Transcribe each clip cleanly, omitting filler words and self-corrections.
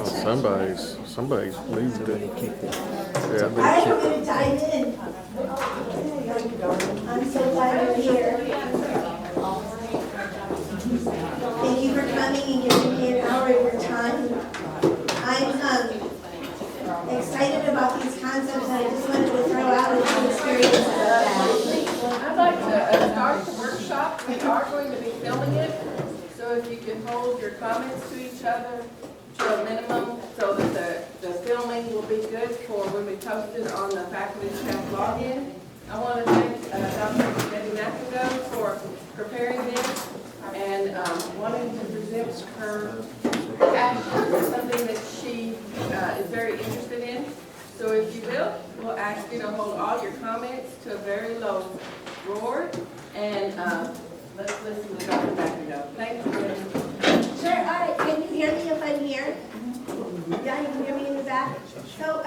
Somebody's moved it. Kicked it. Yeah, All right, we're going to dive in. I'm so glad you're here. Thank you for coming and giving me an hour of your time. I'm excited about these concepts, and I just wanted to throw out a few experiences of that. I'd like to start the workshop. We are going to be filming it, so if you can hold your comments to each other to a minimum so that the filming will be good for when we post it on the faculty staff login. I want to thank Dr. Debbie McIndoe for preparing this and wanting to present her passion, something that she is very interested in. So if you will, we'll ask you to hold all your comments to a very low roar, and let's listen to Dr. McIndoe. Thank you, Debbie. Sure, all right, can you hear me if I'm here? Yeah, you can hear me in the back? So,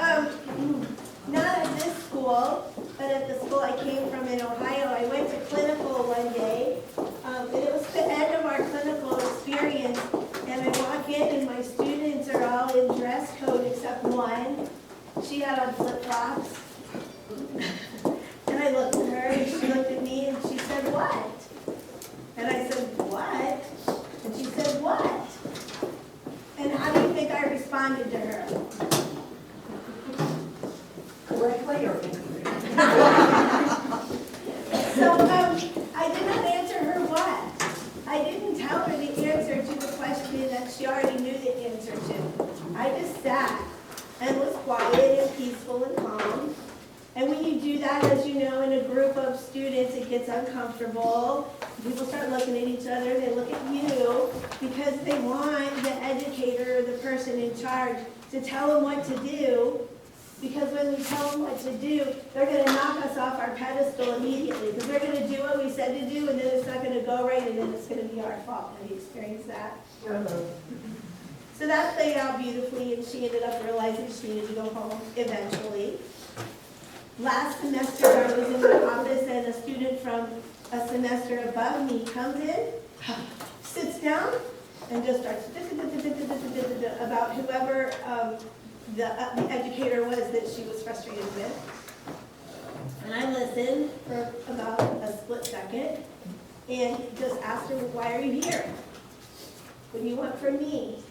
not at this school, but at the school I came from in Ohio, I went to clinical one day, and it was the end of our clinical experience, and I walk in and my students are all in dress code except one. She had on flip-flops. And I looked at her and she looked at me and she said, "What?" And I said, "What?" And she said, "What?" And how do you think I responded to her? Correctly or So I did not answer her what. I didn't tell her the answer to the question that she already knew the answer to. I just sat and was quiet and peaceful and calm. And when you do that, as you know, in a group of students, it gets uncomfortable. People start looking at each other, they look at you, because they want the educator or the person in charge to tell them what to do. Because when we tell them what to do, they're going to knock us off our pedestal immediately. Because they're going to do what we said to do, and then it's not going to go right, and then it's going to be our fault. Have you experienced that? So that played out beautifully, and she ended up realizing she needed to go home eventually. Last semester, I was in the office, and a student from a semester above me comes in, sits down, and just starts about whoever the educator was that she was frustrated with. And I listened for about a split second, and just asked her, "Why are you here? What do you want from me?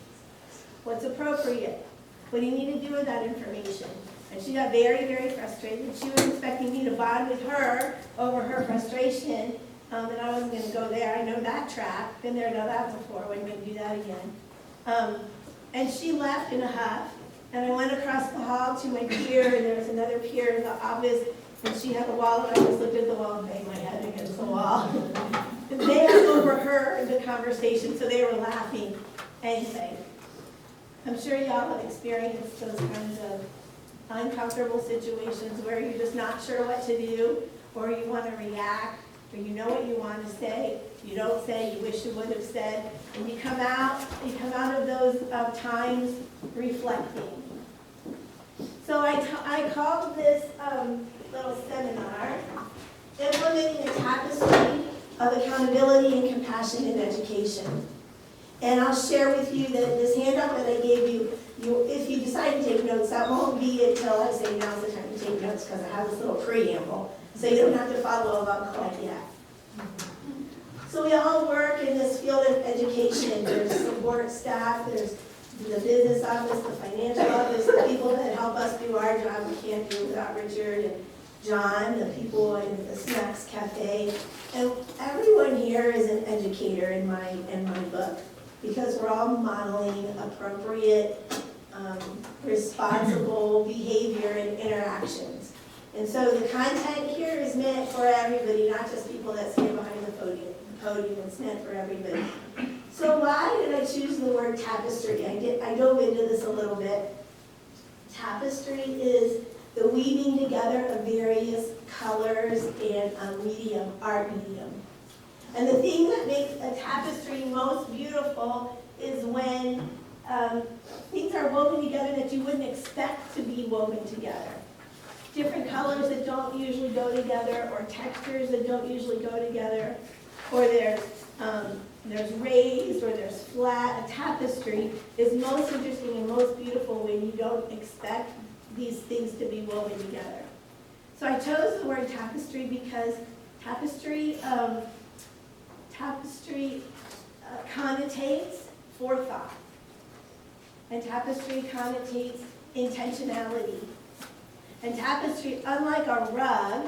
What's appropriate? What do you need to do with that information?" And she got very, very frustrated. She was expecting me to bond with her over her frustration, and I wasn't going to go there. I know that track. Been there, done that before. I wasn't going to do that again. And she left in a huff, and I went across the hall to my peer, and there was another peer in the office, and she had a wallet. I just looked at the wall and banged my head against the wall. And they had overheard the conversation, so they were laughing. Anyway, I'm sure y'all have experienced those kinds of uncomfortable situations where you're just not sure what to do, or you want to react, or you know what you want to say, you don't say, you wish you would have said, and you come out of those times reflecting. So I called this little seminar, Implementing a Tapestry of Accountability and Compassion in Education. And I'll share with you that this handout that I gave you, if you decide to take notes, that won't be until I say now's the time to take notes, because I have this little preamble, so you don't have to follow along quite yet. So we all work in this field of education. There's support staff, there's the business office, the financial office, the people that help us do our job we can't do without Richard and John, the people in the snacks cafe. And everyone here is an educator in my book, because we're all modeling appropriate, responsible behavior and interactions. And so the content here is meant for everybody, not just people that stand behind the podium. It's meant for everybody. So why did I choose the word tapestry? I dove into this a little bit. Tapestry is the weaving together of various colors and art medium. And the thing that makes a tapestry most beautiful is when things are woven together that you wouldn't expect to be woven together. Different colors that don't usually go together, or textures that don't usually go together, or there's there's raised or there's flat. A tapestry is most interesting and most beautiful when you don't expect these things to be woven together. So I chose the word tapestry because tapestry connotates forethought. And tapestry connotates intentionality. And tapestry, unlike our rug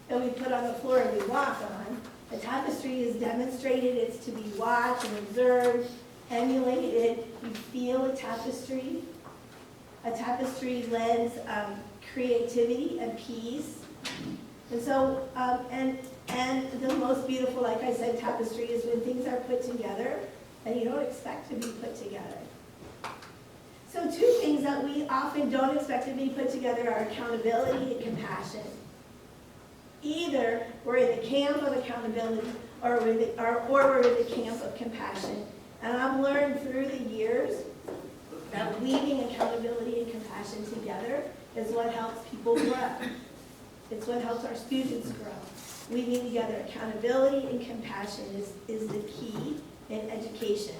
that we put on the floor and we walk on, a tapestry is demonstrated, it's to be watched and observed, emulated. You feel a tapestry. A tapestry lends creativity and peace. And so, and the most beautiful, like I said, tapestry is when things are put together and you don't expect to be put together. So two things that we often don't expect to be put together are accountability and compassion. Either we're in the camp of accountability or we're in the camp of compassion. And I've learned through the years that weaving accountability and compassion together is what helps people grow. It's what helps our students grow. Weaving together accountability and compassion is the key in education.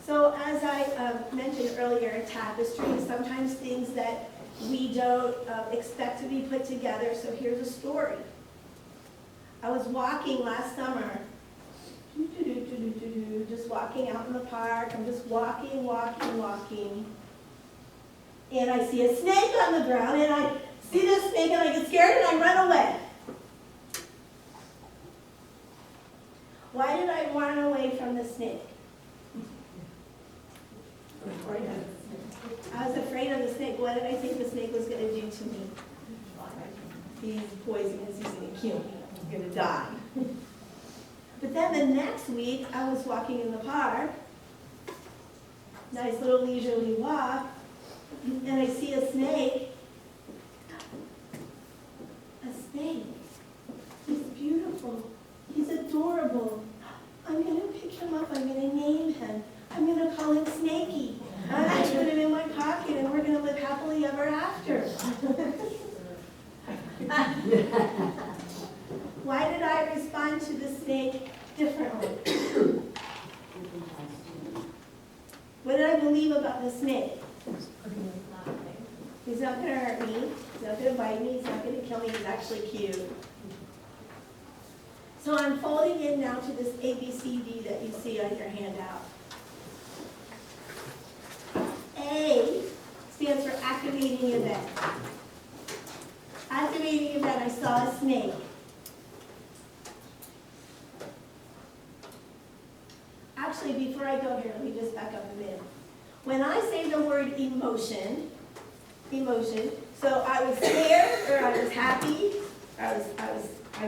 So as I mentioned earlier, a tapestry is sometimes things that we don't expect to be put together. So here's a story. I was walking last summer, just walking out in the park. I'm just walking. And I see a snake on the ground, and I see this snake, and I get scared, and I run away. Why did I run away from the snake? I was afraid of the snake. What did I think the snake was going to do to me? He's poisonous. He's going to kill me. I'm going to die. But then the next week, I was walking in the park, nice little leisurely walk, and I see a snake. A snake. He's beautiful. He's adorable. I'm going to pick him up. I'm going to name him. I'm going to call him Snakey. I'm going to put him in my pocket, and we're going to live happily ever after. Why did I respond to the snake differently? What did I believe about the snake? He's not going to hurt me. He's not going to bite me. He's not going to kill me. He's actually cute. So I'm folding in now to this ABCD that you see on your handout. A stands for activating event. Activating event, I saw a snake. Actually, before I go here, let me just back up a minute. When I say the word emotion, so I was scared, or I was happy, I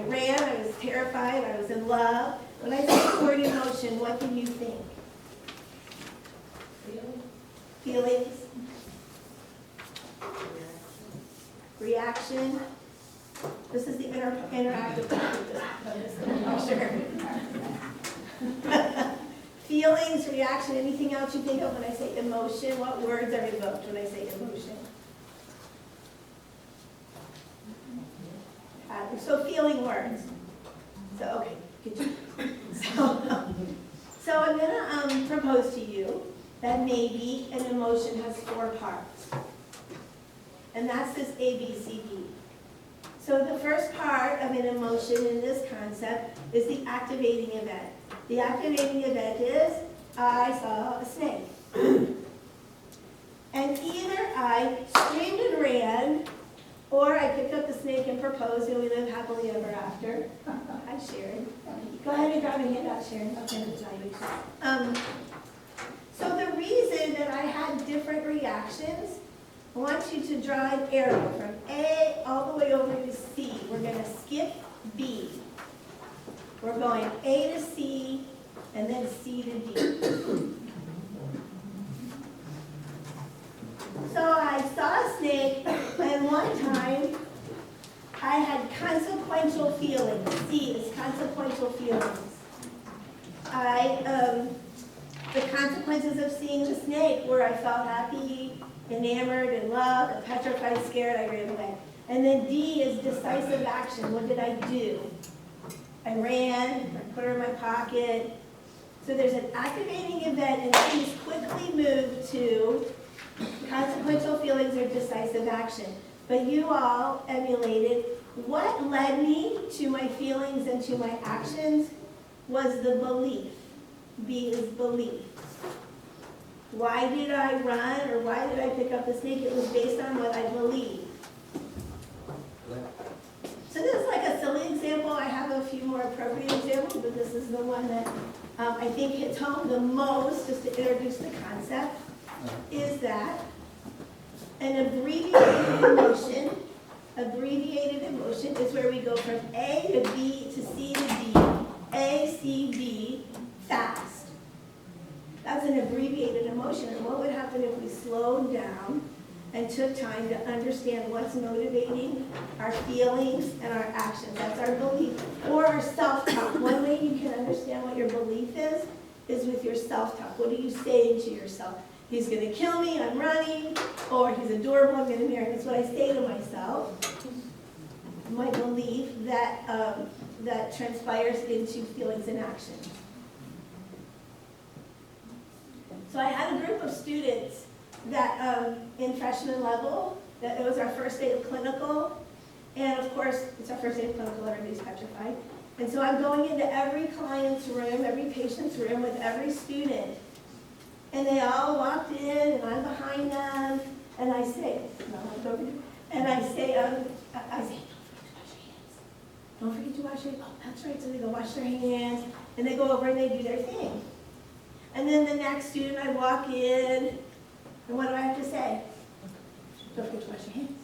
ran, I was terrified, I was in love. When I say the word emotion, what can you think? Feelings? Reaction? This is the interactive part of this. Feelings, reaction, anything else you think of when I say emotion? What words are evoked when I say emotion? So feeling words. So, okay, good job. So I'm going to propose to you that maybe an emotion has 4 parts. And that's this ABCD. So the first part of an emotion in this concept is the activating event. The activating event is, I saw a snake. And either I screamed and ran, or I picked up the snake and proposed, and we live happily ever after. Hi, Sharon. Go ahead and grab a handout, Sharon. Okay, so the reason that I had different reactions, I want you to draw an arrow from A all the way over to C. We're going to skip B. We're going A to C, and then C to D. So I saw a snake, and one time I had consequential feelings. C is consequential feelings. The consequences of seeing the snake were I felt happy, enamored, in love, petrified, scared, I ran away. And then D is decisive action. What did I do? I ran, put her in my pocket. So there's an activating event, and things quickly move to consequential feelings or decisive action. But you all emulated. What led me to my feelings and to my actions was the belief. B is belief. Why did I run or why did I pick up the snake? It was based on what I believed. So this is like a silly example. I have a few more appropriate examples, but this is the one that I think hits home the most, just to introduce the concept, is that an abbreviated emotion is where we go from A to B to C to D, A, C, D, fast. That's an abbreviated emotion. And what would happen if we slowed down and took time to understand what's motivating our feelings and our actions? That's our belief, or our self-talk. One way you can understand what your belief is with your self-talk. What are you saying to yourself? He's going to kill me, I'm running, or he's adorable, I'm going to marry him. That's what I say to myself. My belief that, that transpires into feelings and actions. So I had a group of students that in freshman level, that it was our first day of clinical, and of course, it's our first day of clinical, everybody's petrified. And so I'm going into every client's room, every patient's room with every student. And they all walked in, and I'm behind them, and I say, don't forget to wash your hands. Oh, that's right, so they go wash their hands, and they go over and they do their thing. And then the next student, I walk in, and what do I have to say? Don't forget to wash your hands.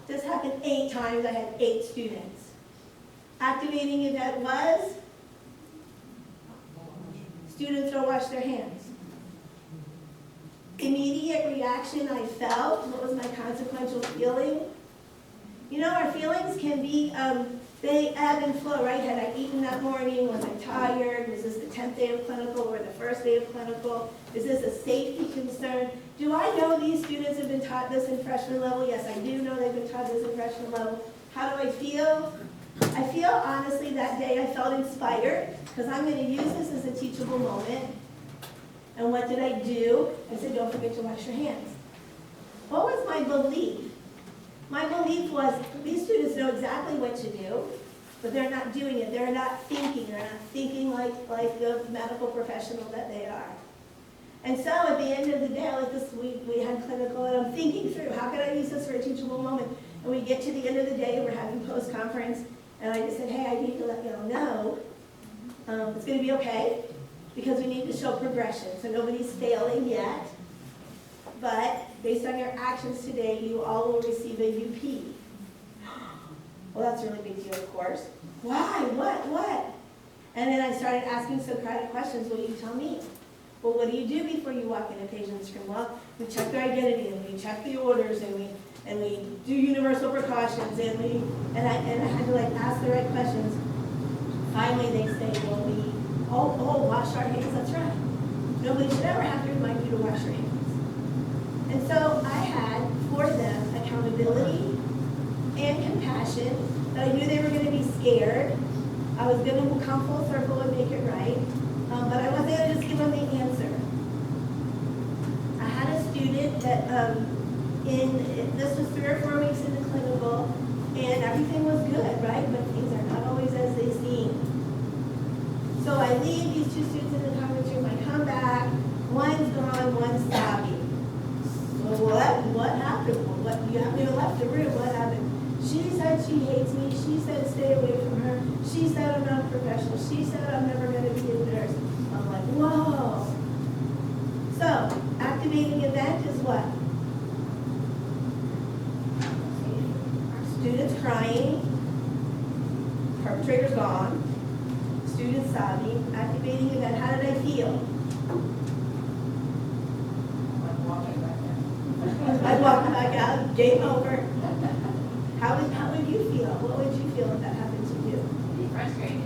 This happened 8 times, I had 8 students. Activating event was, students don't wash their hands. Immediate reaction I felt, what was my consequential feeling? You know, our feelings can be, they ebb and flow, right? Had I eaten that morning? Was I tired? Was this the 10th day of clinical or the first day of clinical? Is this a safety concern? Do I know these students have been taught this in freshman level? Yes, I do know they've been taught this in freshman level. How do I feel? I feel, honestly, that day I felt inspired because I'm going to use this as a teachable moment. And what did I do? I said, don't forget to wash your hands. What was my belief? My belief was, these students know exactly what to do, but they're not doing it. They're not thinking. They're not thinking like the medical professional that they are. And so at the end of the day, like this week, we had clinical, and I'm thinking through, how can I use this for a teachable moment? And we get to the end of the day, we're having post-conference, and I just said, hey, I need to let y'all know it's going to be okay, because we need to show progression. So nobody's failing yet. But based on your actions today, you all will receive a UP. Well, that's a really big deal, of course. Why? What? And then I started asking Socratic questions. What do you tell me? Well, what do you do before you walk in a patient's room? Well, we check their identity, and we check the orders, and we do universal precautions, and I had to like ask the right questions. Finally, they say, well, wash our hands. That's right. Nobody should ever have to remind you to wash your hands. And so I had for them accountability and compassion, that I knew they were going to be scared. I was going to come full circle and make it right, but I wasn't going to just give them the answer. I had a student that this was 3 or 4 weeks into clinical, and everything was good, right? But things are not always as they seem. So I leave these 2 students in the conference room, I come back, one's gone, one's sobbing. What happened? You haven't even left the room. What happened? She said she hates me. She said stay away from her. She said I'm not a professional. She said I'm never going to be a nurse. I'm like, whoa. So, activating event is what? Students crying. Perpetrator's gone. Students sobbing. Activating event. How did I feel? I walked back out, game over. How would you feel? What would you feel if that happened to you? Be frustrated.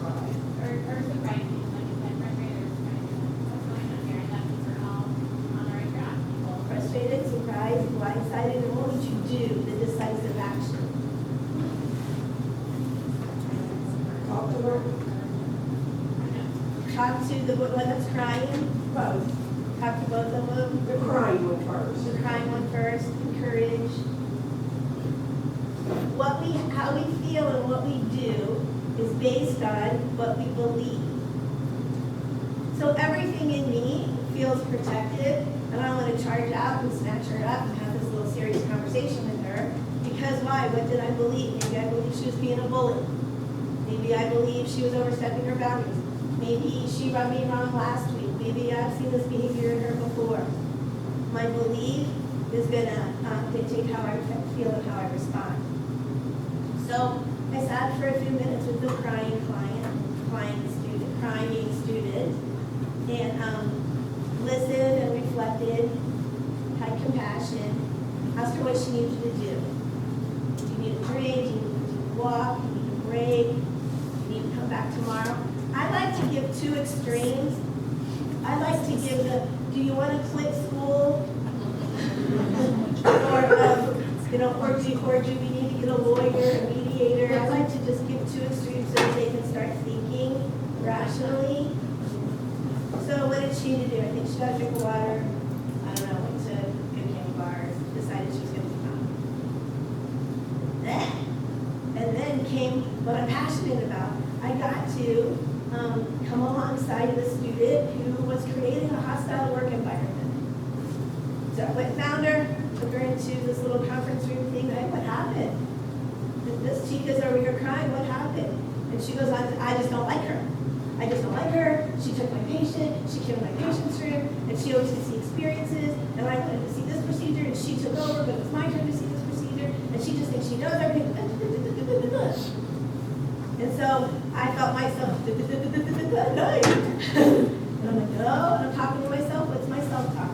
Or surprised. Like you said, frustrated or surprised. What's going on here? And that means we're all on the right track. Frustrated, surprised, blindsided, and what would you do? The decisive action. Talk to her. talked to the one that's crying, Both. talked to both of them. The crying one first. The crying one first, encourage. How we feel and what we do is based on what we believe. So everything in me feels protected, and I want to charge out and snatch her up and have this little serious conversation with her. Because why? What did I believe? Maybe I believe she was being a bully. Maybe I believe she was overstepping her boundaries. Maybe she rubbed me wrong last week. Maybe I've seen this behavior in her before. My belief is gonna dictate how I feel and how I respond. So I sat for a few minutes with the crying student, and listened and reflected, had compassion, asked her what she needed to do. Do you need a drink? Do you need to walk? Do you need a break? Do you need to come back tomorrow? I like to give two extremes. I like to give do you want to quit school? Or do we need to get a lawyer, a mediator? I like to just give two extremes so that they can start thinking rationally. So what did she need to do? I think she got a drink of water. I don't know, went to a good candy bar, decided she was going to come. And then came what I'm passionate about. I got to come alongside of a student who was creating a hostile work environment. So I went and found her, took her into this little conference room thing. Hey, what happened? This chica's over here crying, what happened? And she goes on, I just don't like her. I just don't like her. She took my patient, she came to my patient's room, and she always to see experiences, and I wanted to see this procedure, and she took over, but it was my turn to see this procedure, and she just thinks she knows everything. And so I felt myself, and I'm like, oh, and I'm talking to myself, what's my self-talk?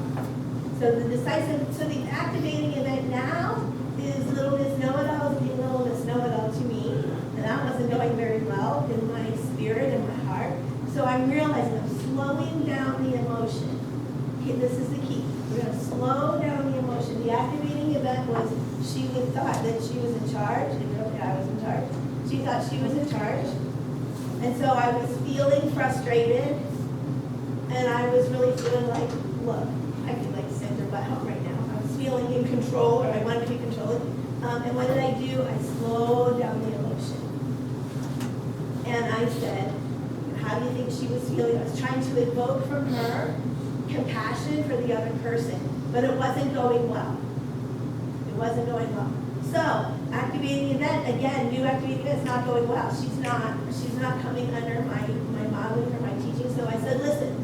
So the activating event now is little Miss Know-It-All being little Miss Know-It-All to me, and that wasn't going very well in my spirit and my heart. So I'm realizing I'm slowing down the emotion. Okay, this is the key. We're going to slow down the emotion. The activating event was she thought that she was in charge, and really I was in charge. She thought she was in charge. And so I was feeling frustrated, and I was really feeling like, look, I feel like send her butt home right now. I was feeling in control, or I wanted to be controlled. And what did I do? I slowed down the emotion. And I said, how do you think she was feeling? I was trying to evoke from her compassion for the other person, but it wasn't going well. It wasn't going well. So, activating event, again, new activating event is not going well. She's not coming under my modeling or my teaching. So I said, listen,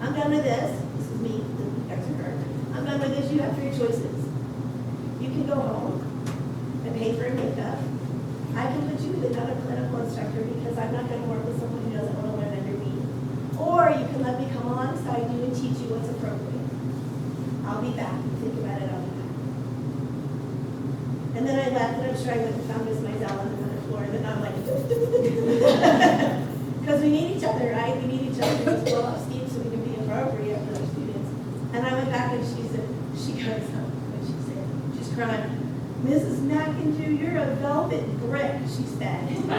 I'm done with this. This is me, the expert. I'm done with this. You have three choices. You can go home and pay for a makeup. I can put you with another clinical instructor because I'm not going to work with someone who doesn't want to learn under me. Or you can let me come alongside you and teach you what's appropriate. I'll be back. Think about it. I'll be back. And then I left, and I'm sure I went and found Miss Mizell on another floor, and I'm like, because we need each other, right? We need each other to just blow off steam so we can be appropriate for our students. And I went back, and she goes, what she said? She's crying. Mrs. McIndoe, you're a velvet brick, she said. And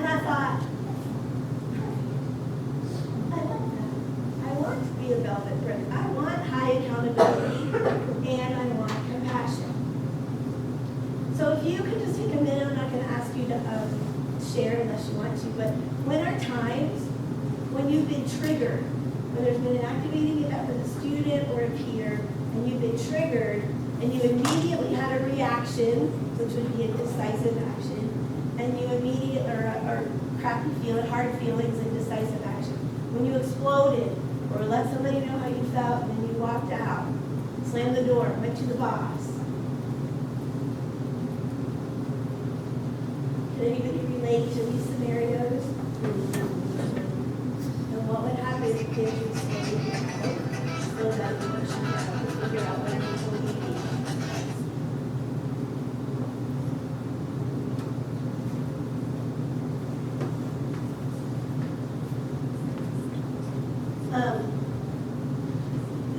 I thought, I like that. I want to be a velvet brick. I want high accountability, and I want compassion. So if you could just take a minute, I'm not going to ask you to share unless you want to, but when are times when you've been triggered, when there's been an activating event with a student or a peer, and you've been triggered, and you immediately had a reaction, which would be a decisive action, and you immediately, or crappy feeling, hard feelings and decisive action. When you exploded, or let somebody know how you felt, and then you walked out, slammed the door, went to the boss. Can anybody relate to these scenarios? And what would happen if you slow down the emotion down to figure out what people need?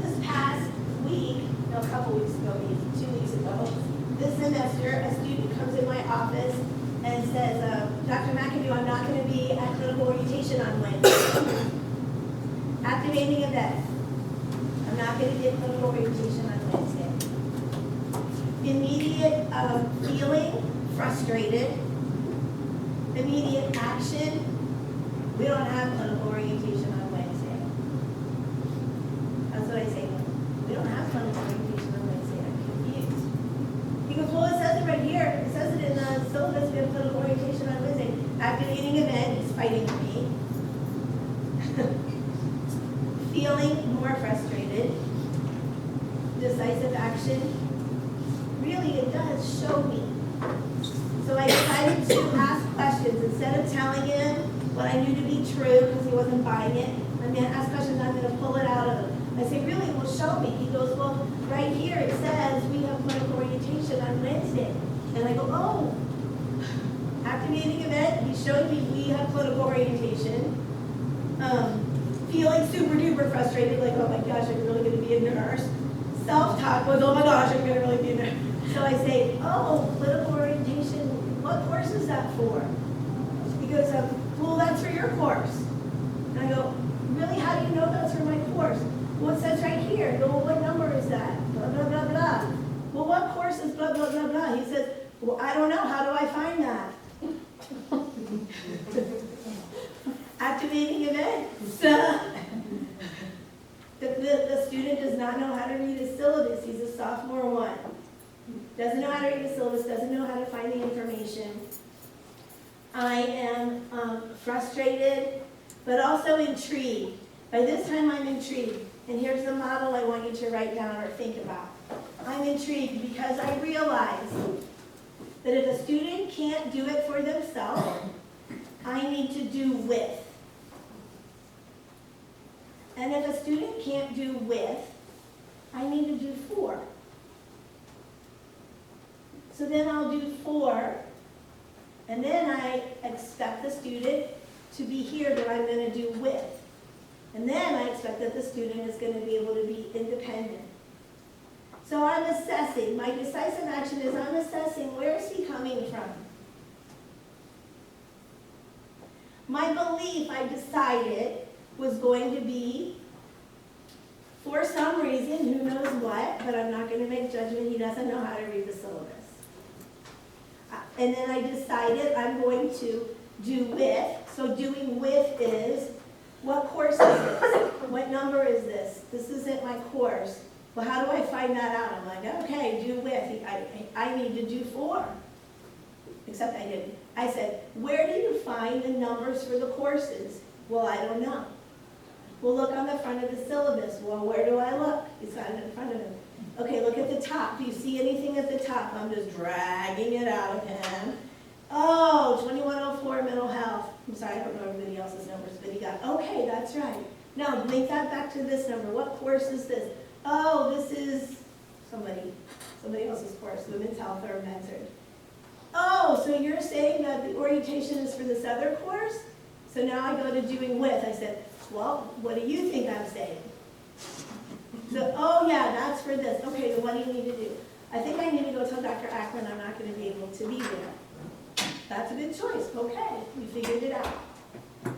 This past week, no, a couple weeks ago, maybe 2 weeks ago, this semester, a student comes in my office and says, Dr. McIndoe, I'm not going to be at clinical orientation orientation on Wednesday. Activating event. I'm not going to get clinical orientation on Wednesday. Immediate feeling frustrated. Immediate action. We don't have clinical orientation on Wednesday. That's what I say. We don't have clinical orientation on Wednesday. I'm confused. He goes, well, it says it right here. It says it in the syllabus. We have clinical orientation on Wednesday. Activating event. He's fighting with me. Feeling more frustrated. Decisive action. Really, it does show me. So I decided to ask questions. Instead of telling him what I knew to be true because he wasn't buying it, I'm going to ask questions. I'm going to pull it out of him. I say, really? Well, show me. He goes, well, right here it says we have clinical orientation on Wednesday. And I go, oh, activating event. He's showing me we have clinical orientation. Feeling super duper frustrated, like, oh my gosh, I'm really going to be a nurse. Self-talk was, oh my gosh, I'm going to really be a nurse. So I say, oh, clinical orientation, what course is that for? He goes, well, that's for your course. And I go, really, how do you know that's for my course? Well, it says right here. I go, well, what number is that? Blah, blah, blah, blah. Well, what course is blah, blah, blah, blah? He says, well, I don't know. How do I find that? Activating event. So, the student does not know how to read a syllabus. He's a sophomore one. Doesn't know how to read a syllabus, doesn't know how to find the information. I am frustrated, but also intrigued. By this time, I'm intrigued. And here's the model I want you to write down or think about. I'm intrigued because I realize that if a student can't do it for themselves, I need to do with. And if a student can't do with, I need to do for. So then I'll do for, and then I expect the student to be here that I'm going to do with. And then I expect that the student is going to be able to be independent. So I'm assessing. My decisive action is I'm assessing where is he coming from. My belief, I decided, was going to be, for some reason, who knows what, but I'm not going to make judgment. He doesn't know how to read the syllabus. And then I decided I'm going to do with. So doing with is, what course is this? What number is this? This isn't my course. Well, how do I find that out? I'm like, okay, do with. I need to do for. Except I didn't. I said, where do you find the numbers for the courses? Well, I don't know. Well, look on the front of the syllabus. Well, where do I look? He's got it in front of him. Okay, look at the top. Do you see anything at the top? I'm just dragging it out of him. Oh, 2104 mental health. I'm sorry, I don't know everybody else's numbers, but he got, okay, that's right. Now, link that back to this number. What course is this? Oh, this is somebody else's course, women's health or mentored. Oh, so you're saying that the orientation is for this other course? So now I go to doing with. I said, well, what do you think I'm saying? So, oh yeah, that's for this. Okay, so what do you need to do? I think I need to go tell Dr. Akron I'm not going to be able to be there. That's a good choice. Okay, we figured it out.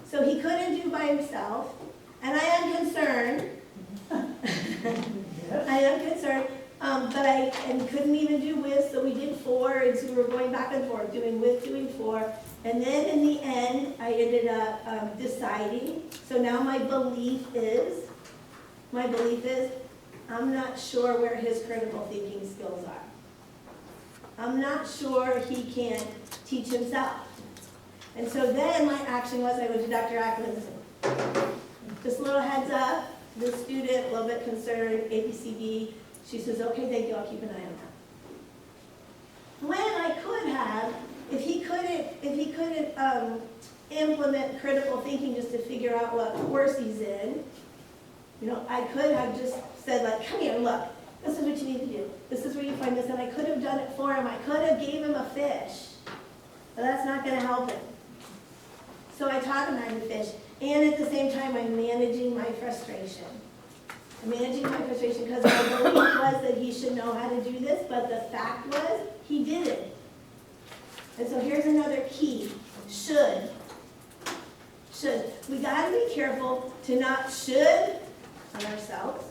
So he couldn't do by himself, and I am concerned. I am concerned, but I couldn't even do with, so we did for, and so we were going back and forth, doing with, doing for. And then in the end, I ended up deciding. So now my belief is, I'm not sure where his critical thinking skills are. I'm not sure he can teach himself. And so then my action was, I went to Dr. Ackman, just a little heads up, the student, a little bit concerned, ABCD. She says, okay, thank you, I'll keep an eye on that. When I could have, if he couldn't implement critical thinking just to figure out what course he's in, I could have just said, like, come here, look, this is what you need to do. This is where you find this, and I could have done it for him. I could have gave him a fish, but that's not going to help him. So I taught him how to fish, and at the same time, I'm managing my frustration. I'm managing my frustration because my belief was that he should know how to do this, but the fact was he didn't. And so here's another key. Should should. We gotta be careful to not should on ourselves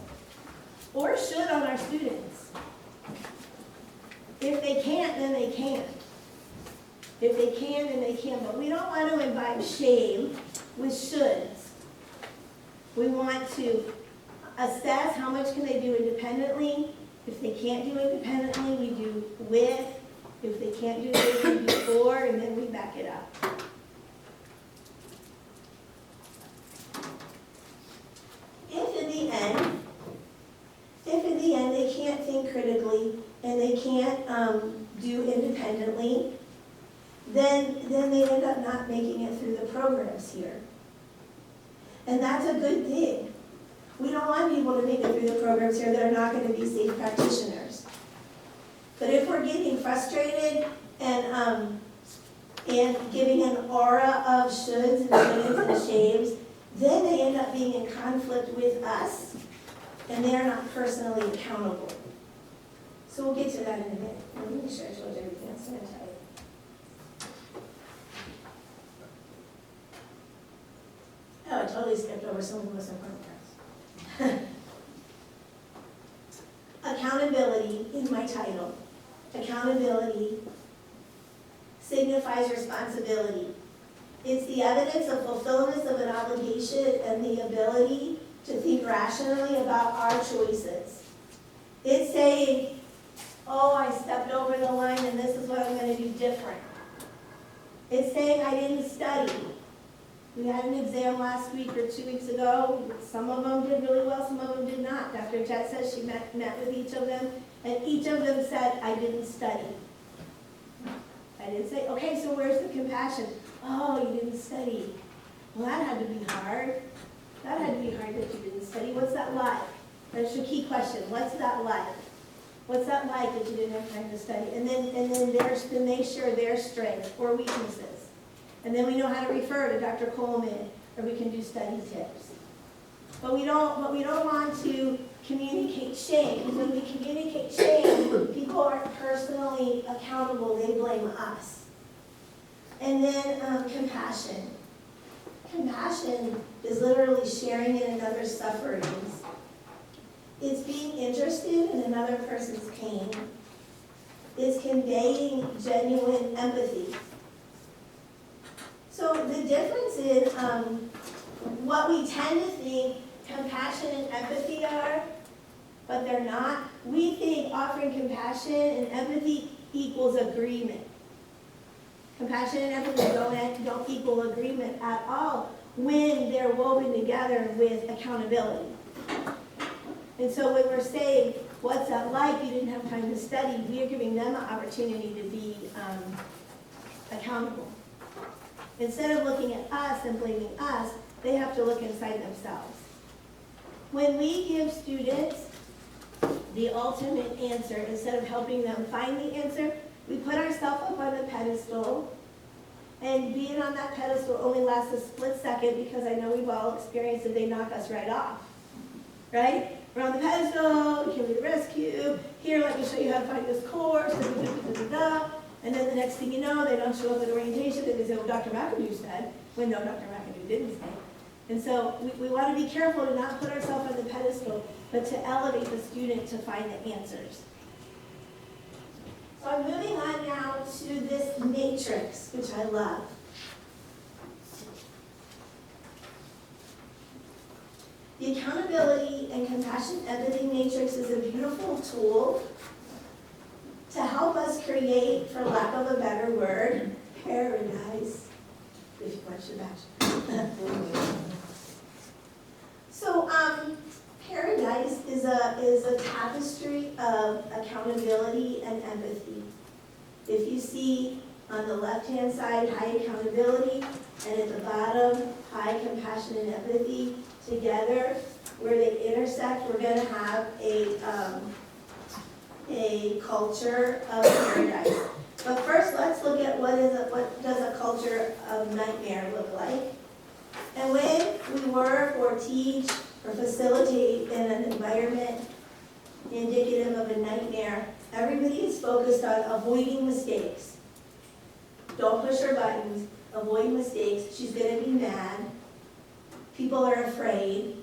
or should on our students. If they can't, then they can. If they can, then they can. But we don't want to invite shame with shoulds. We want to assess how much can they do independently. If they can't do independently, we do with. If they can't do with, we do for, and then we back it up. If in the end they can't think critically and they can't do independently, then they end up not making it through the programs here. And that's a good thing. We don't want people to make it through the programs here that are not going to be safe practitioners. But if we're getting frustrated and giving an aura of shoulds and shoulds and shames, then they end up being in conflict with us, and they are not personally accountable. So we'll get to that in a minute. Let me make sure I showed everything else I'm going to tell you. Oh, I totally skipped over some of the most important parts. Accountability is my title. Accountability signifies responsibility. It's the evidence of fulfillment of an obligation and the ability to think rationally about our choices. It's saying, oh, I stepped over the line and this is what I'm going to do different. It's saying I didn't study. We had an exam last week or 2 weeks ago. Some of them did really well, some of them did not. Dr. Jet says she met with each of them, and each of them said, I didn't study. I didn't say, okay, so where's the compassion? Oh, you didn't study. Well, that had to be hard. That had to be hard that you didn't study. What's that like? That's your key question. What's that like? What's that like that you didn't have time to study? And then they share their strengths or weaknesses. And then we know how to refer to Dr. Coleman, or we can do study tips. But we don't want to communicate shame, because when we communicate shame, people aren't personally accountable, they blame us. And then compassion. Compassion is literally sharing in another's sufferings. It's being interested in another person's pain. It's conveying genuine empathy. So the difference in what we tend to think compassion and empathy are, but they're not. We think offering compassion and empathy equals agreement. Compassion and empathy don't equal agreement at all when they're woven together with accountability. And so when we're saying, what's that like, you didn't have time to study, we are giving them an opportunity to be accountable. Instead of looking at us and blaming us, they have to look inside themselves. When we give students the ultimate answer, instead of helping them find the answer, we put ourselves up on the pedestal, and being on that pedestal only lasts a split second, because I know we've all experienced that they knock us right off, right? We're on the pedestal, we came to the rescue, here, let me show you how to find this course, and then the next thing you know, they don't show up at orientation, and they say, well, Dr. McIndoe said, when no, Dr. McIndoe didn't say. And so we want to be careful to not put ourselves on the pedestal, but to elevate the student to find the answers. So I'm moving on now to this matrix, which I love. The accountability and compassion empathy matrix is a beautiful tool to help us create, for lack of a better word, paradise. If you watch the back. So, paradise is a tapestry of accountability and empathy. If you see on the left-hand side, high accountability, and at the bottom, high compassion and empathy, together, where they intersect, we're going to have a culture of paradise. But first, let's look at what does a culture of nightmare look like. And when we work or teach or facilitate in an environment indicative of a nightmare, everybody is focused on avoiding mistakes. Don't push her buttons, avoid mistakes. She's going to be mad. people are afraid.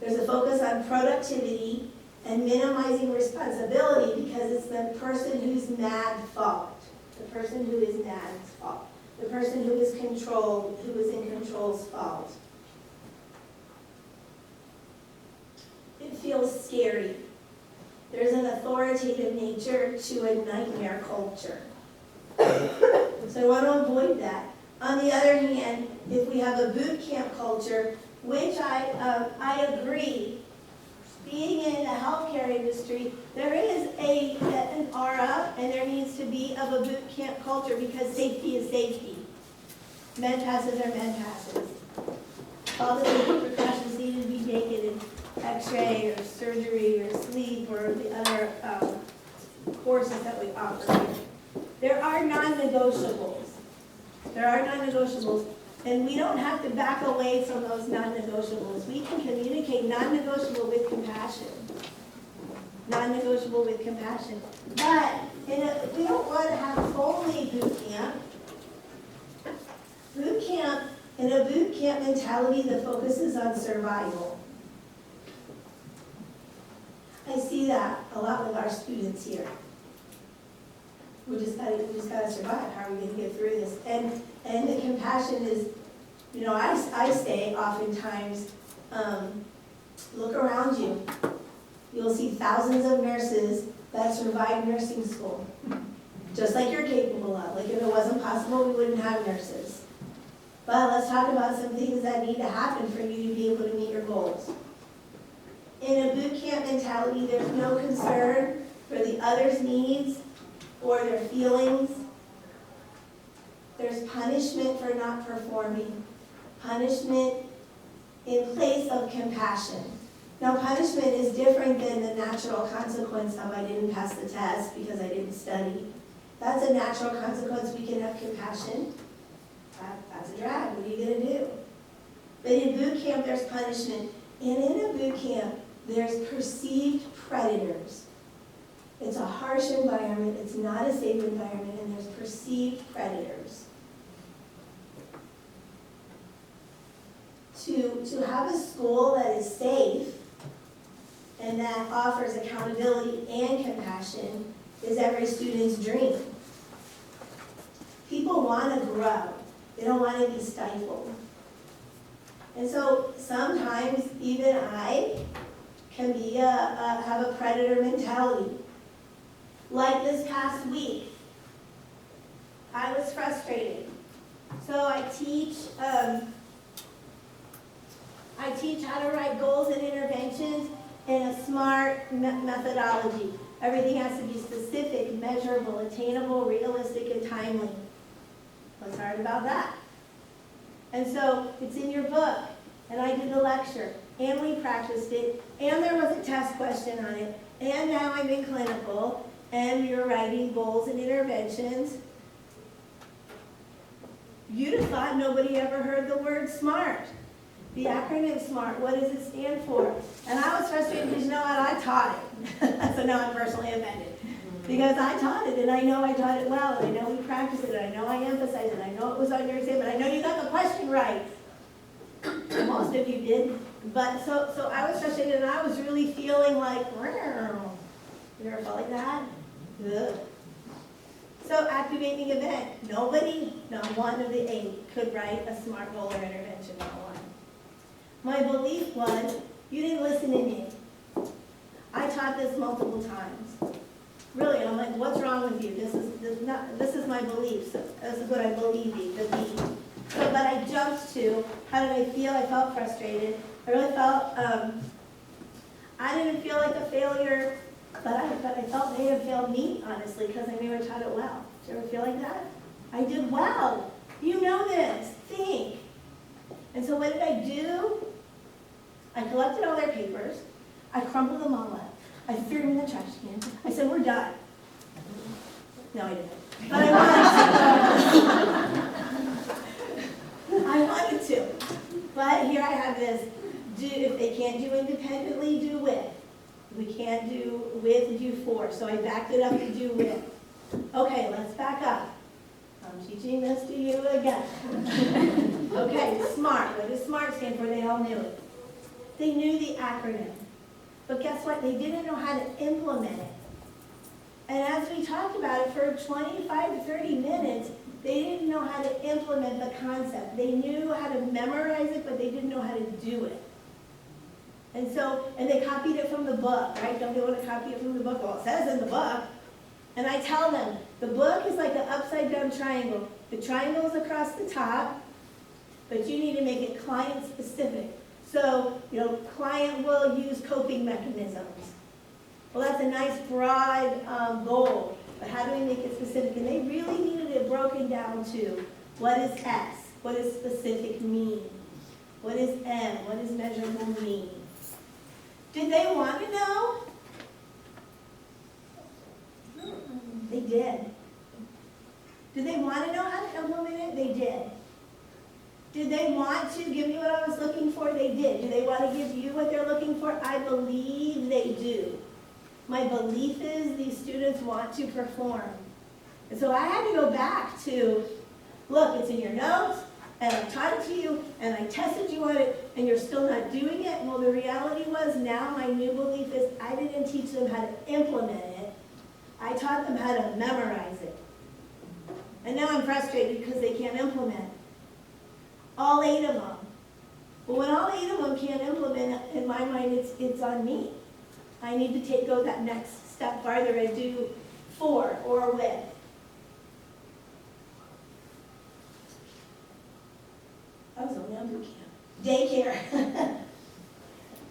There's a focus on productivity and minimizing responsibility because it's the person who's mad fault. The person who is mad's fault. The person who is controlled, who is in control's fault. It feels scary. There's an authoritative nature to a nightmare culture. So I want to avoid that. On the other hand, if we have a boot camp culture, which I agree, being in the healthcare industry, there is an aura and there needs to be of a boot camp culture because safety is safety. Med passes are med passes. All the safety precautions need to be taken in x-ray or surgery or sleep or the other courses that we offer here. There are non-negotiables. There are non-negotiables, and we don't have to back away from those non-negotiables. We can communicate non-negotiable with compassion. Non-negotiable with compassion. But we don't want to have only boot camp. Boot camp, in a boot camp mentality, the focus is on survival. I see that a lot with our students here. We just gotta survive. How are we gonna get through this? And the compassion is, I say oftentimes, look around you. You'll see thousands of nurses that survived nursing school, just like you're capable of. Like if it wasn't possible, we wouldn't have nurses. But let's talk about some things that need to happen for you to be able to meet your goals. In a boot camp mentality, there's no concern for the other's needs or their feelings. There's punishment for not performing. Punishment in place of compassion. Now, punishment is different than the natural consequence of I didn't pass the test because I didn't study. That's a natural consequence. We can have compassion. That's a drag. What are you going to do? But in boot camp, there's punishment. And in a boot camp, there's perceived predators. It's a harsh environment. It's not a safe environment, and there's perceived predators. To have a school that is safe and that offers accountability and compassion is every student's dream. People want to grow. They don't want to be stifled. And so sometimes even I can be have a predator mentality. Like this past week, I was frustrated. So I teach how to write goals and interventions in a SMART methodology. Everything has to be specific, measurable, attainable, realistic, and timely. What's hard about that? And so it's in your book, and I did the lecture, and we practiced it, and there was a test question on it, and now I'm in clinical, and we were writing goals and interventions. You'd have thought nobody ever heard the word SMART. The acronym SMART, what does it stand for? And I was frustrated because you know what, I taught it. So now I'm personally offended. Because I taught it, and I know I taught it well, and I know we practiced it, and I know I emphasized it, I know it was on your exam, but I know you got the question right. Most of you did. But so I was frustrated, and I was really feeling like, you ever felt like that? Ugh. So activating event. Nobody, not one of the 8, could write a SMART goal or intervention, not one. My belief was, you didn't listen to me. I taught this multiple times. Really, I'm like, what's wrong with you? This is my belief. So this is what I believe in, the beat. So, but I jumped to, how did I feel? I felt frustrated. I really felt, I didn't feel like a failure, but I felt they had failed me, honestly, because I knew I taught it well. Did you ever feel like that? I did well. You know this. Think. And so what did I do? I collected all their papers. I crumpled them all up. I threw them in the trash can. I said, we're done. No, I didn't. But I wanted to. But here I have this, if they can't do independently, do with. If we can't do with, do for. So I backed it up to do with. Okay, let's back up. I'm teaching this to you again. Okay, SMART. What does SMART stand for? They all knew it. They knew the acronym. But guess what? They didn't know how to implement it. And as we talked about it for 25 to 30 minutes, they didn't know how to implement the concept. They knew how to memorize it, but they didn't know how to do it. And they copied it from the book, right? Don't they want to copy it from the book? Well, it says in the book. And I tell them, the book is like an upside down triangle. The triangle is across the top, but you need to make it client specific. So, client will use coping mechanisms. Well, that's a nice broad goal, but how do we make it specific? And they really needed it broken down to what is S? What does specific mean? What is M? What does measurable mean? Did they want to know? They did. Did they want to know how to implement it? They did. Did they want to give me what I was looking for? They did. Do they want to give you what they're looking for? I believe they do. My belief is these students want to perform. And so I had to go back to, look, it's in your notes, and I taught it to you, and I tested you on it, and you're still not doing it. Well, the reality was now my new belief is I didn't teach them how to implement it. I taught them how to memorize it. And now I'm frustrated because they can't implement. All 8 of them. But when all 8 of them can't implement it, in my mind, it's on me. I need to go that next step farther and do for or with. I was only on boot camp. Daycare.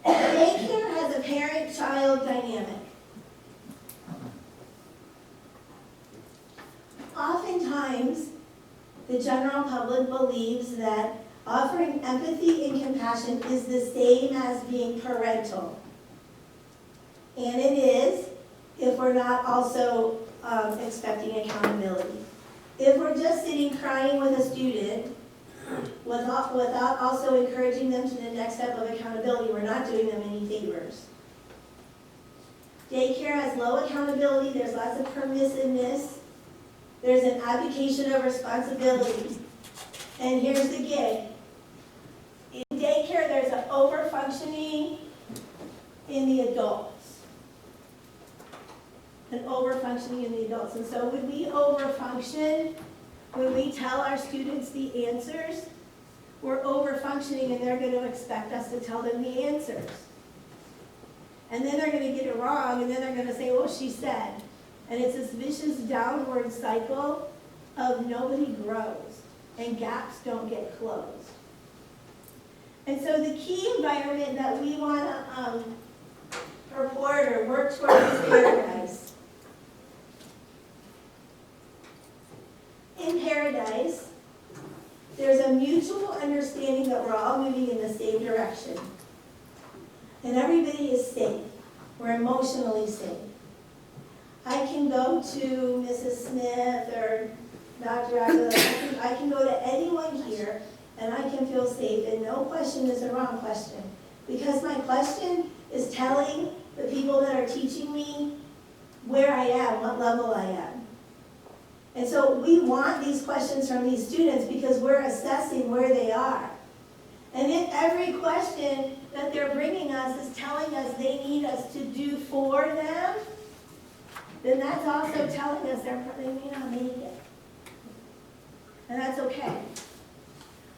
Daycare has a parent-child dynamic. Oftentimes, the general public believes that offering empathy and compassion is the same as being parental. And it is, if we're not also expecting accountability. If we're just sitting crying with a student without also encouraging them to the next step of accountability, we're not doing them any favors. Daycare has low accountability, there's lots of permissiveness, there's an abdication of responsibility. And here's the gig. In daycare, there's an over-functioning in the adults. And over-functioning in the adults. And so when we over-function, when we tell our students the answers, we're over-functioning and they're going to expect us to tell them the answers. And then they're going to get it wrong, and then they're going to say, well, she said. And it's this vicious downward cycle of nobody grows and gaps don't get closed. And so the key environment that we want to purport or work towards is paradise. In paradise, there's a mutual understanding that we're all moving in the same direction. And everybody is safe. We're emotionally safe. I can go to Mrs. Smith or Dr. Aguilar. I can go to anyone here and I can feel safe, and no question is a wrong question. Because my question is telling the people that are teaching me where I am, what level I am. And so we want these questions from these students because we're assessing where they are. And if every question that they're bringing us is telling us they need us to do for them, then that's also telling us they may not make it. And that's okay.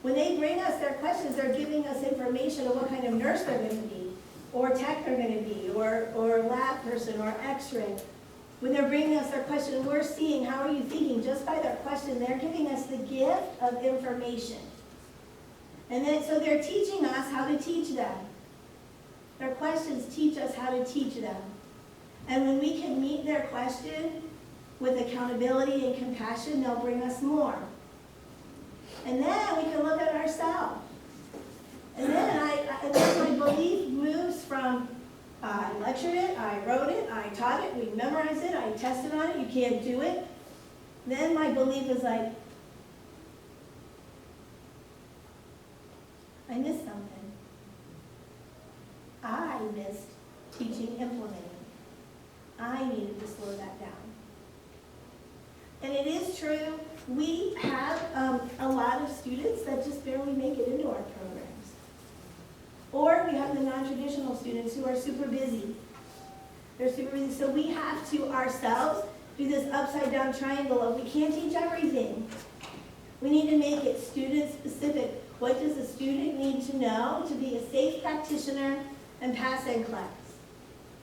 When they bring us their questions, they're giving us information of what kind of nurse they're going to be, or tech they're going to be, or lab person, or x-ray. When they're bringing us their question, we're seeing how are you thinking just by their question. They're giving us the gift of information. And then so they're teaching us how to teach them. Their questions teach us how to teach them. And when we can meet their question with accountability and compassion, they'll bring us more. And then we can look at ourselves. And then my belief moves from I lectured it, I wrote it, I taught it, we memorized it, I tested on it, you can't do it. Then my belief is like, I missed something. I missed teaching implementing. I needed to slow that down. And it is true we have a lot of students that just barely make it into our programs. Or we have the non-traditional students who are super busy. They're super busy, so we have to ourselves do this upside down triangle of we can't teach everything. We need to make it student specific. What does a student need to know to be a safe practitioner and pass NCLEX?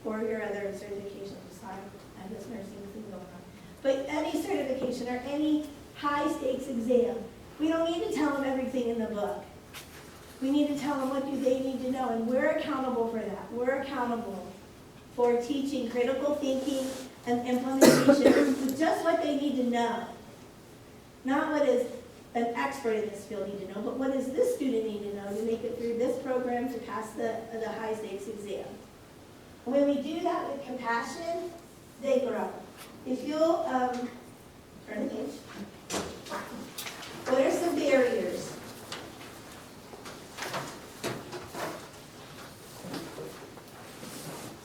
Or your other certification, sorry, I have this nursing thing going on. But any certification or any high stakes exam, we don't need to tell them everything in the book. We need to tell them what do they need to know, and we're accountable for that. We're accountable for teaching critical thinking and implementation with just what they need to know. Not what is an expert in this field need to know, but what does this student need to know to make it through this program to pass the high stakes exam. When we do that with compassion, they grow. If you'll turn the page. What are some barriers?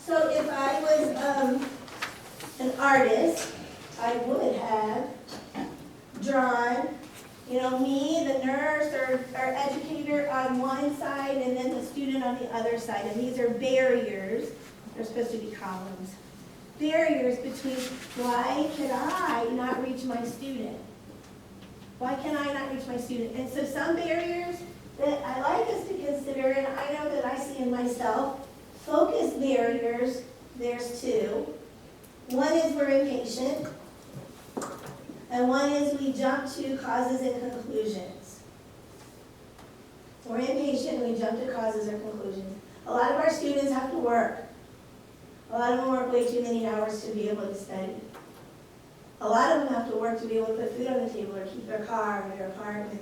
So if I was an artist, I would have drawn, me, the nurse or educator on one side and then the student on the other side. And these are barriers. They're supposed to be columns. Barriers between why can I not reach my student? Why can I not reach my student? And so some barriers that I like us to consider, and I know that I see in myself, focus barriers, there's two. One is we're impatient, and one is we jump to causes and conclusions. We're impatient and we jump to causes or conclusions. A lot of our students have to work. A lot of them work way too many hours to be able to study. A lot of them have to work to be able to put food on the table or keep their car or their apartment.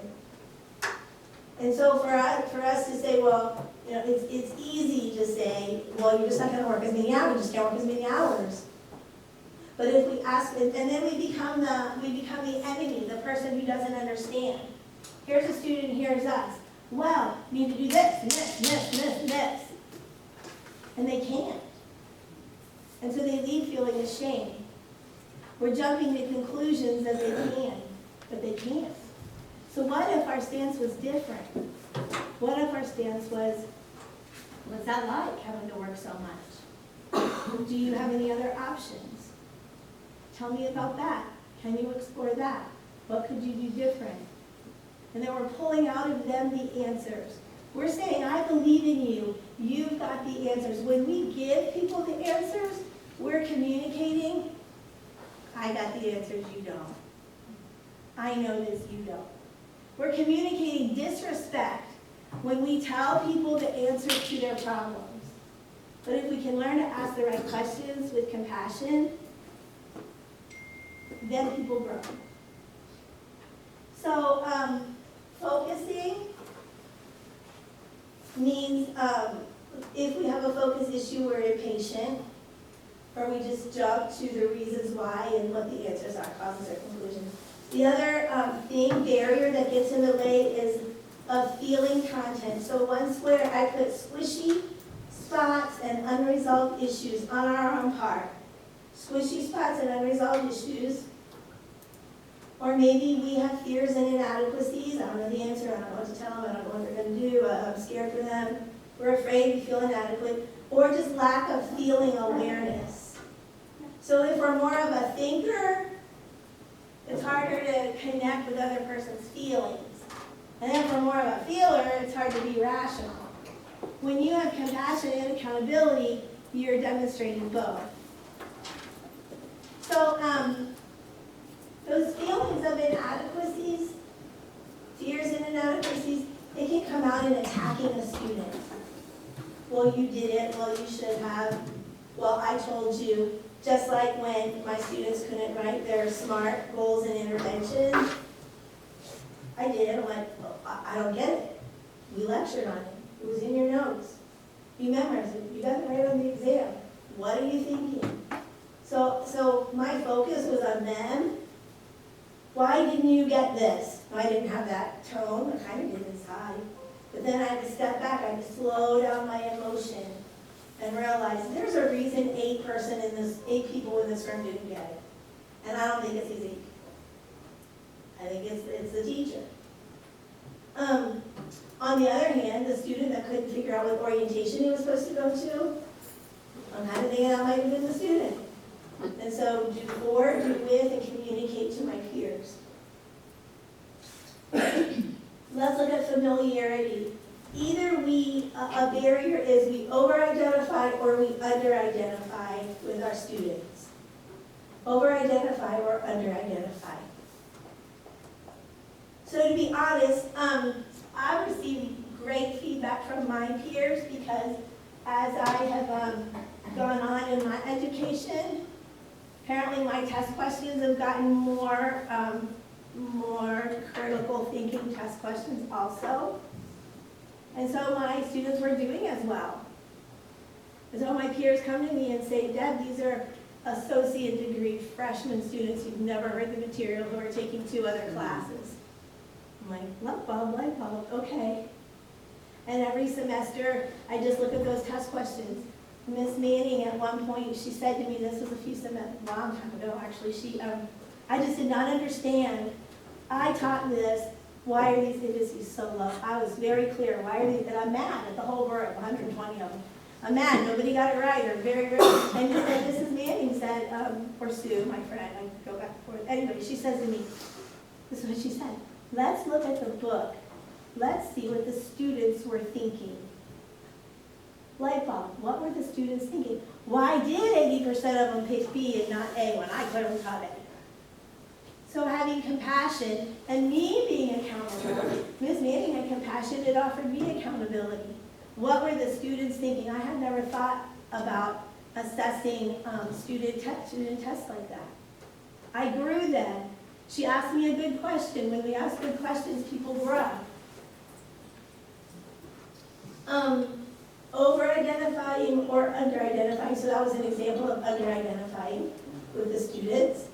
And so for us to say, well, it's easy to say, well, you're just not going to work as many hours. You just can't work as many hours. But if we ask, and then we become the enemy, the person who doesn't understand. Here's a student, here's us. Well, you need to do this, and this, and this, and this, and this. And they can't. And so they leave feeling ashamed. We're jumping to conclusions that they can, but they can't. So what if our stance was different? What if our stance was, what's that like, having to work so much? Do you have any other options? Tell me about that. Can you explore that? What could you do different? And then we're pulling out of them the answers. We're saying, I believe in you. You've got the answers. When we give people the answers, we're communicating, I got the answers, you don't. I know this, you don't. We're communicating disrespect when we tell people the answers to their problems. But if we can learn to ask the right questions with compassion, then people grow. So focusing means if we have a focus issue, we're impatient, or we just jump to the reasons why and what the answers are, causes or conclusions. The other barrier that gets in the way is of feeling content. So one square, I put squishy spots and unresolved issues on our own part. Squishy spots and unresolved issues. Or maybe we have fears and inadequacies. I don't know the answer. I don't know what to tell them. I don't know what they're going to do. I'm scared for them. We're afraid. We feel inadequate. Or just lack of feeling awareness. So if we're more of a thinker, it's harder to connect with other person's feelings. And if we're more of a feeler, it's hard to be rational. When you have compassion and accountability, you're demonstrating both. So those feelings of inadequacies, fears and inadequacies, they can come out in attacking a student. Well, you did it. Well, you should have. Well, I told you. Just like when my students couldn't write their SMART goals and interventions, I did it. I'm like, well, I don't get it. We lectured on it. It was in your notes. You memorized it. You got it right on the exam. What are you thinking? So my focus was on them. Why didn't you get this? I didn't have that tone. I kind of did inside. But then I had to step back. I had to slow down my emotion and realize there's a reason 8 people in this room didn't get it. And I don't think it's easy. I think it's the teacher. On the other hand, the student that couldn't figure out what orientation he was supposed to go to, I'm kind of thinking that might have been the student. And so do for, do with, and communicate to my peers. Let's look at familiarity. Either a barrier is we over-identify or we under-identify with our students. Over-identify or under-identify. So to be honest, I received great feedback from my peers because as I have gone on in my education, apparently my test questions have gotten more critical thinking test questions also. And so my students were doing as well. And so my peers come to me and say, Deb, these are associate degree freshman students who've never heard the material who are taking 2 other classes. I'm like, light bulb, okay. And every semester, I just look at those test questions. Miss Manning, at one point, she said to me, this was a few semesters, a long time ago, actually, I just did not understand. I taught this, why are these indices so low? I was very clear, why are these, and I'm mad at the whole group, 120 of them. I'm mad, nobody got it right, or very, very, and Mrs. Manning said, or Sue, my friend, I go back and forth. Anyway, she says to me, this is what she said, let's look at the book. Let's see what the students were thinking. Light bulb, what were the students thinking? Why did 80% of them pick B and not A when I clearly taught A? So having compassion and me being accountable, Ms. Manning had compassion, it offered me accountability. What were the students thinking? I had never thought about assessing student tests like that. I grew then. She asked me a good question. When we ask good questions, people grow. Over-identifying or under-identifying. So that was an example of under-identifying with the students.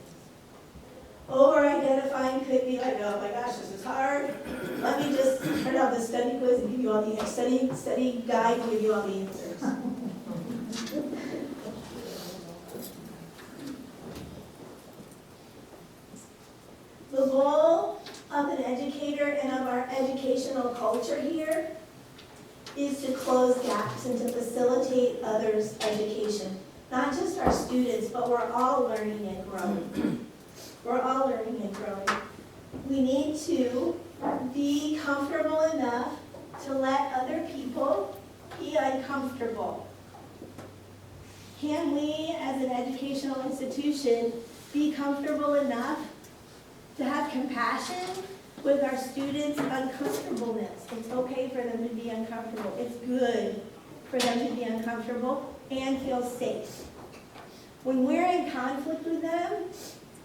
Over-identifying could be like, oh my gosh, this is hard. Let me just turn out the study quiz and give you all the study guide and give you all the answers. The goal of an educator and of our educational culture here is to close gaps and to facilitate others' education. Not just our students, but we're all learning and growing. We're all learning and growing. We need to be comfortable enough to let other people be uncomfortable. Can we, as an educational institution, be comfortable enough to have compassion with our students' uncomfortableness? It's okay for them to be uncomfortable. It's good for them to be uncomfortable and feel safe. When we're in conflict with them,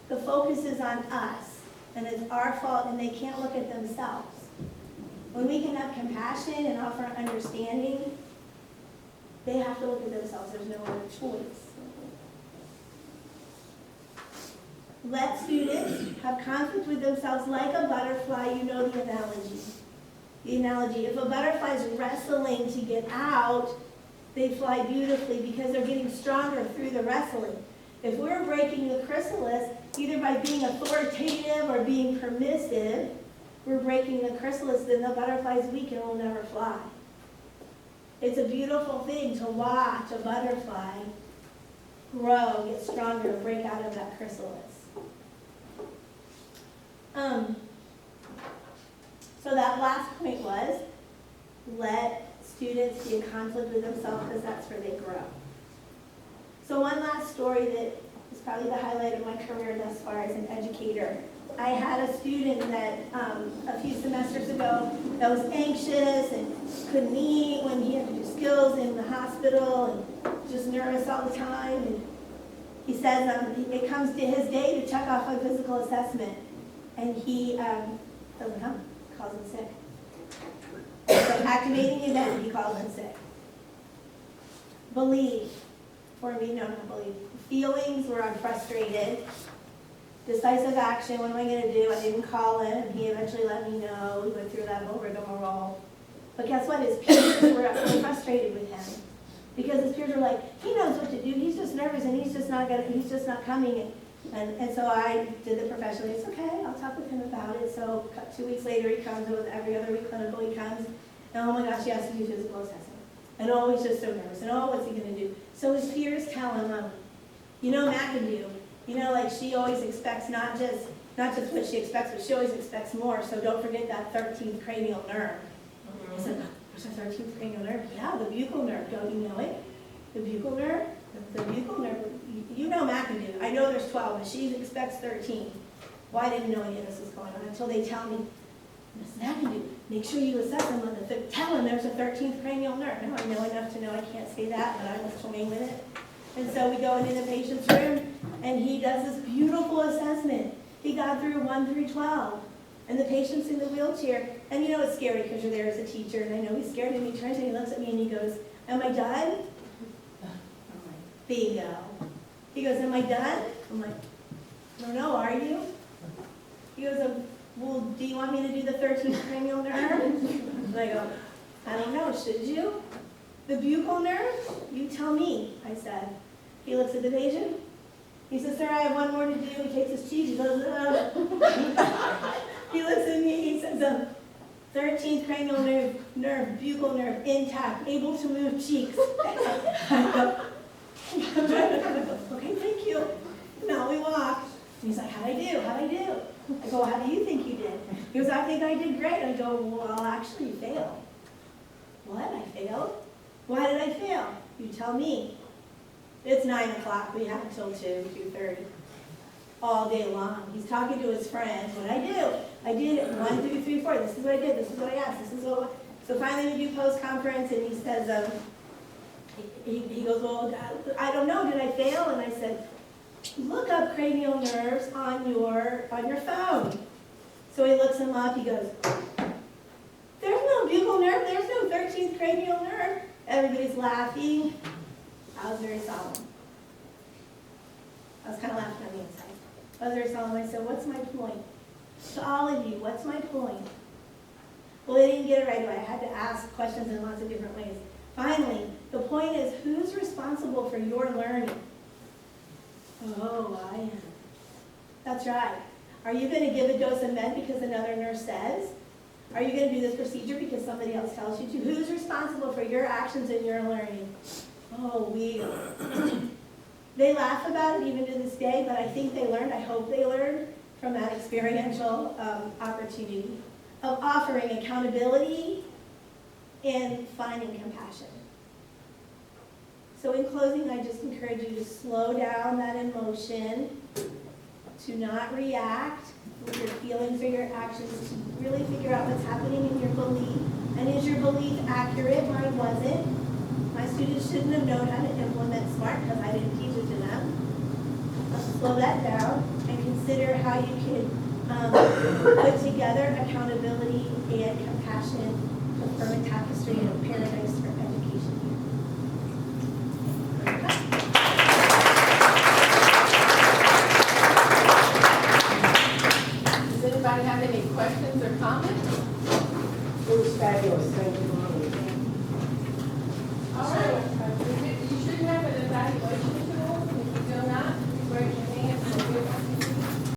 the focus is on us, and it's our fault, and they can't look at themselves. When we can have compassion and offer understanding, they have to look at themselves. There's no other choice. Let students have conflict with themselves like a butterfly. You know the analogy. The analogy, if a butterfly is wrestling to get out, they fly beautifully because they're getting stronger through the wrestling. If we're breaking the chrysalis, either by being authoritative or being permissive, we're breaking the chrysalis, then the butterfly's weak and will never fly. It's a beautiful thing to watch a butterfly grow, get stronger, break out of that chrysalis. So that last point was, let students be in conflict with themselves because that's where they grow. So one last story that is probably the highlight of my career thus far as an educator. I had a student that a few semesters ago that was anxious and couldn't eat when he had to do skills in the hospital and just nervous all the time. And he says it comes to his day to check off a physical assessment, and he doesn't come, calls in sick. So activating event, he calls in sick. Believe. For me, no, not believe. Feelings where I'm frustrated. Decisive action, what am I going to do? I didn't call him. He eventually let me know. We went through that whole rigmarole. But guess what? His peers were frustrated with him. Because his peers were like, he knows what to do. He's just nervous and he's just not coming. And And so I did it professionally. It's okay, I'll talk with him about it. So 2 weeks later, he comes with every other week clinical. He comes, and oh my gosh, he has to do physical assessment. And oh, he's just so nervous. And oh, what's he gonna do? So his peers tell him, you know, McIndoe, you know, like she always expects not just what she expects, but she always expects more. So don't forget that 13th cranial nerve. I said, there's a 13th cranial nerve? Yeah, the buccal nerve. Don't you know it? The buccal nerve? The buccal nerve. You know McIndoe. I know there's 12, but she expects 13. Well, I didn't know any of this was going on until they tell me, Miss McIndoe, make sure you assess him on the tell him there's a 13th cranial nerve. Now I know enough to know I can't say that, but I was toying with it. And so we go into the patient's room, and he does this beautiful assessment. He got through 1 through 12. And the patient's in the wheelchair. And you know it's scary because you're there as a teacher, and I know he's scared, and he turns and he looks at me and he goes, am I done? I'm like, bingo. He goes, am I done? I'm like, I don't know, are you? He goes, well, do you want me to do the 13th cranial nerve? And I go, I don't know, should you? The buccal nerve? You tell me, I said. He looks at the patient. He says, sir, I have one more to do. He takes his cheeks, he goes, He looks at me, he says, 13th cranial nerve, buccal nerve, intact, able to move cheeks. I go, okay, thank you. Now we walk. And he's like, how'd I do? I go, how do you think you did? He goes, I think I did great. I go, well, actually, you failed. What? I failed? Why did I fail? You tell me. It's 9 o'clock. We have until 2:30. All day long. He's talking to his friends. What I do? I did it 1, 2, 3, 4. This is what I did. This is what I asked. This is what. So finally we do post-conference, and he says, he goes, well, I don't know. Did I fail? And I said, look up cranial nerves on your phone. So he looks them up. He goes, there's no buccal nerve. There's no 13th cranial nerve. Everybody's laughing. I was very solemn. I was kind of laughing on the inside. I was very solemn. I said, what's my point? To all of you, what's my point? Well, they didn't get it right away. I had to ask questions in lots of different ways. Finally, the point is, who's responsible for your learning? Oh, I am. That's right. Are you going to give a dose of med because another nurse says? Are you going to do this procedure because somebody else tells you to? Who's responsible for your actions and your learning? Oh, we are. They laugh about it even to this day, but I think they learned, I hope they learned from that experiential opportunity of offering accountability and finding compassion. So in closing, I just encourage you to slow down that emotion, to not react with your feelings or your actions, to really figure out what's happening in your belief. And is your belief accurate? Mine wasn't. My students shouldn't have known how to implement SMART because I didn't teach it to them. Slow that down and consider how you can put together accountability and compassion from a tapestry of